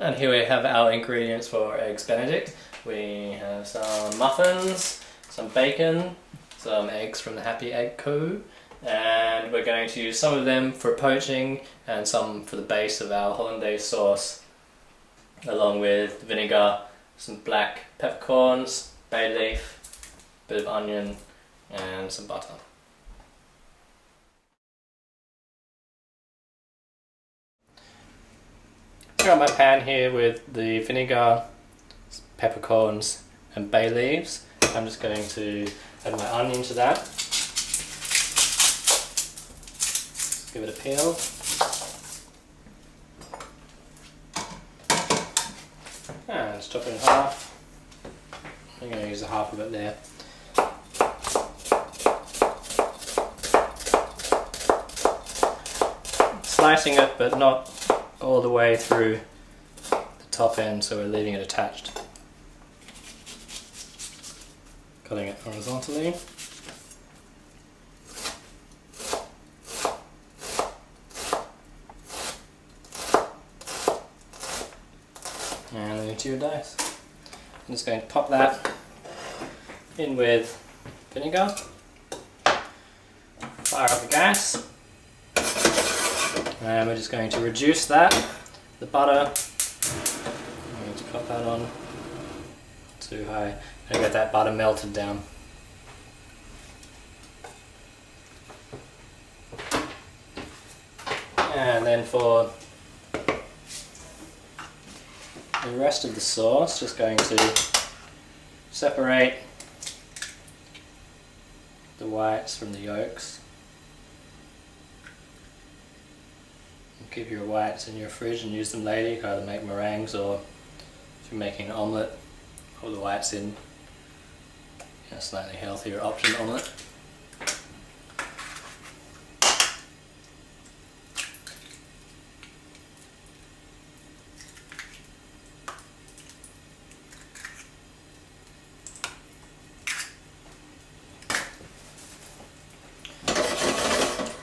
And here we have our ingredients for eggs Benedict. We have some muffins, some bacon, some eggs from the Happy Egg Co. And we're going to use some of them for poaching and some for the base of our hollandaise sauce, along with vinegar, some black peppercorns, bay leaf, a bit of onion and some butter. I've got my pan here with the vinegar, peppercorns and bay leaves. I'm just going to add my onion to that. Give it a peel. And chop it in half. I'm going to use a half of it there. Slicing it, but not all the way through the top end, so we're leaving it attached. Cutting it horizontally. And then into your dice. I'm just going to pop that in with vinegar. Fire up the gas. And we're just going to reduce that, the butter. I'm going to pop that on too high and get that butter melted down. And then for the rest of the sauce, just going to separate the whites from the yolks. Keep your whites in your fridge and use them later. You can either make meringues, or if you're making an omelette, put the whites in. A slightly healthier option omelette.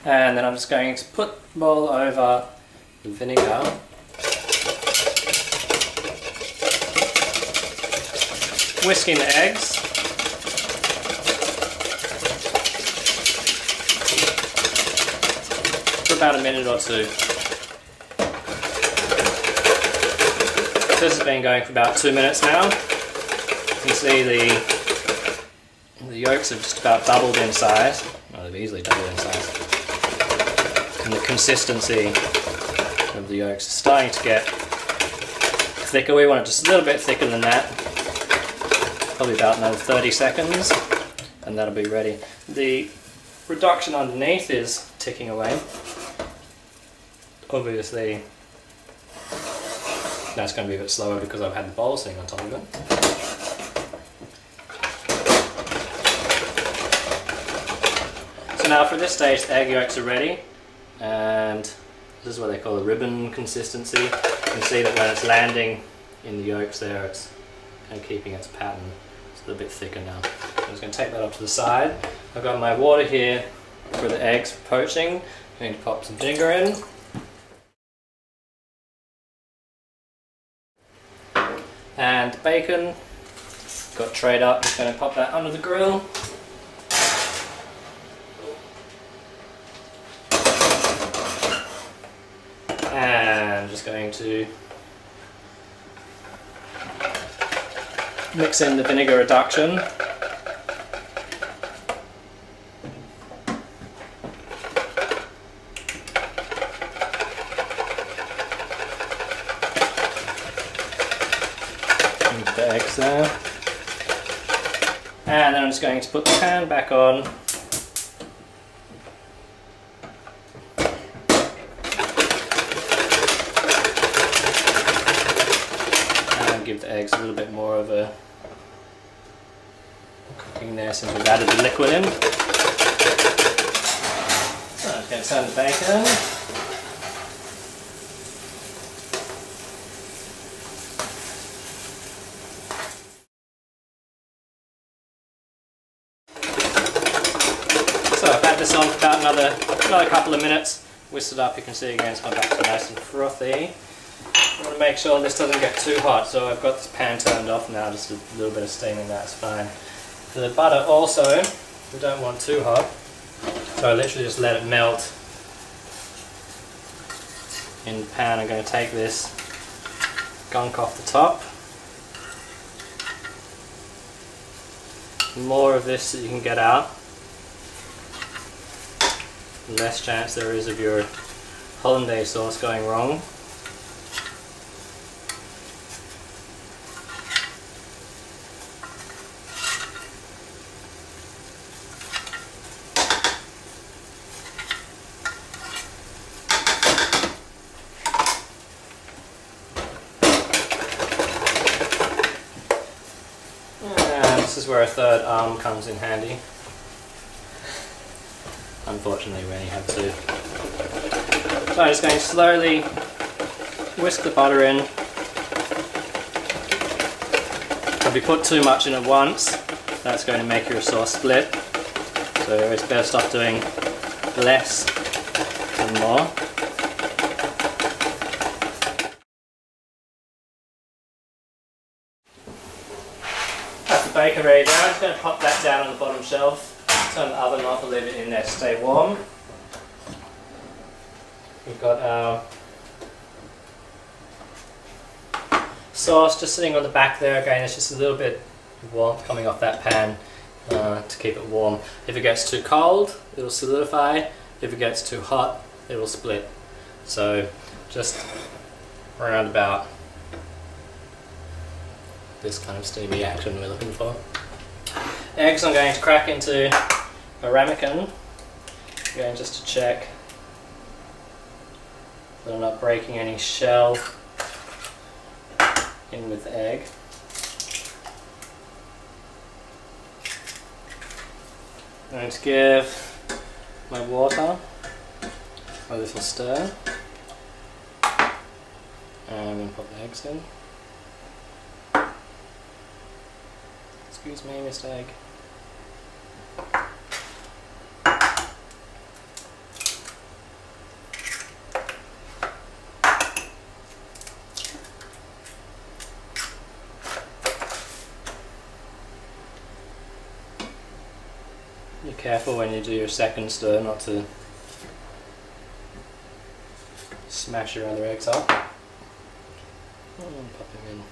And then I'm just going to put the bowl over the vinegar, whisking the eggs, for about a minute or two. This has been going for about 2 minutes now. You can see the yolks have just about doubled in size. Well, they've easily doubled in size. And the consistency of the yolks is starting to get thicker. We want it just a little bit thicker than that. Probably about another 30 seconds and that'll be ready. The reduction underneath is ticking away. Obviously that's going to be a bit slower because I've had the bowl sitting on top of it. So now for this stage the egg yolks are ready. And this is what they call a ribbon consistency. You can see that when it's landing in the yolks there, it's kind of keeping its pattern. It's a little bit thicker now. I'm just going to take that off to the side. I've got my water here for the eggs for poaching. I'm going to pop some vinegar in. And bacon. Got trayed up, just going to pop that under the grill. And I'm just going to mix in the vinegar reduction. Into the eggs there. And then I'm just going to put the pan back on. Give the eggs a little bit more of a cooking there since we've added the liquid in. So I'm going to turn the bacon. So I've had this on for about another couple of minutes. Whisk it up, you can see again it's gone back to nice and frothy. I want to make sure this doesn't get too hot, so I've got this pan turned off now, just a little bit of steaming, that's fine. The butter also, we don't want too hot, so I literally just let it melt in the pan. I'm going to take this gunk off the top. The more of this that you can get out, the less chance there is of your hollandaise sauce going wrong. This is where a third arm comes in handy. Unfortunately we only have two. So I'm just going to slowly whisk the butter in. If you put too much in at once, that's going to make your sauce split. So it's best off doing less and more. Baker ready now. I'm just going to pop that down on the bottom shelf, turn the oven off and leave it in there to stay warm. We've got our sauce just sitting on the back there. Again, it's just a little bit warmth coming off that pan to keep it warm. If it gets too cold, it will solidify. If it gets too hot, it will split. So just around about this kind of steamy action we're looking for. Eggs I'm going to crack into a ramekin, again just to check that I'm not breaking any shell in with the egg. I'm going to give my water a little stir, and I'm going to put the eggs in. Excuse me, Mr. Egg. Be careful when you do your second stir not to smash your other eggs up. And pop them in.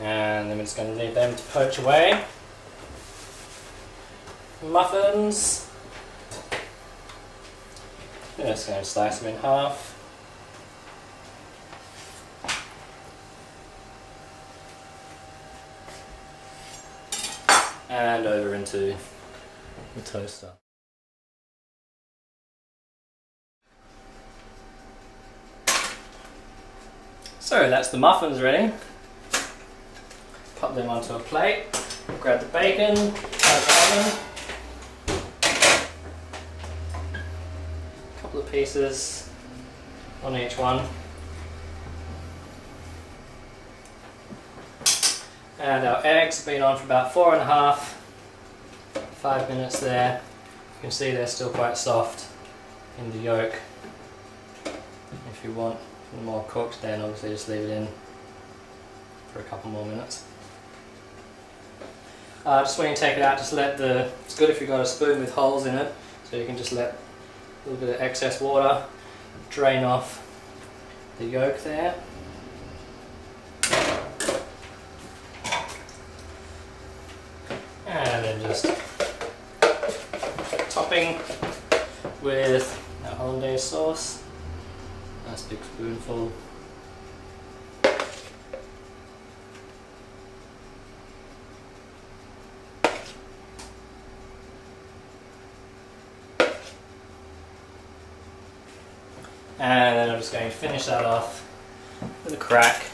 And then we're just going to leave them to poach away. Muffins. I'm just going to slice them in half. And over into the toaster. So that's the muffins ready. Pop them onto a plate, grab the bacon, out of the oven. A couple of pieces on each one. And our eggs have been on for about 4.5, 5 minutes there. You can see they're still quite soft in the yolk. If you want them more cooked, then obviously just leave it in for a couple more minutes. Just when you take it out, just let the, it's good if you've got a spoon with holes in it, so you can just let a little bit of excess water drain off the yolk there. And then just topping with our hollandaise sauce. Nice big spoonful. And then I'm just going to finish that off with a crack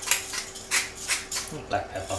and black pepper.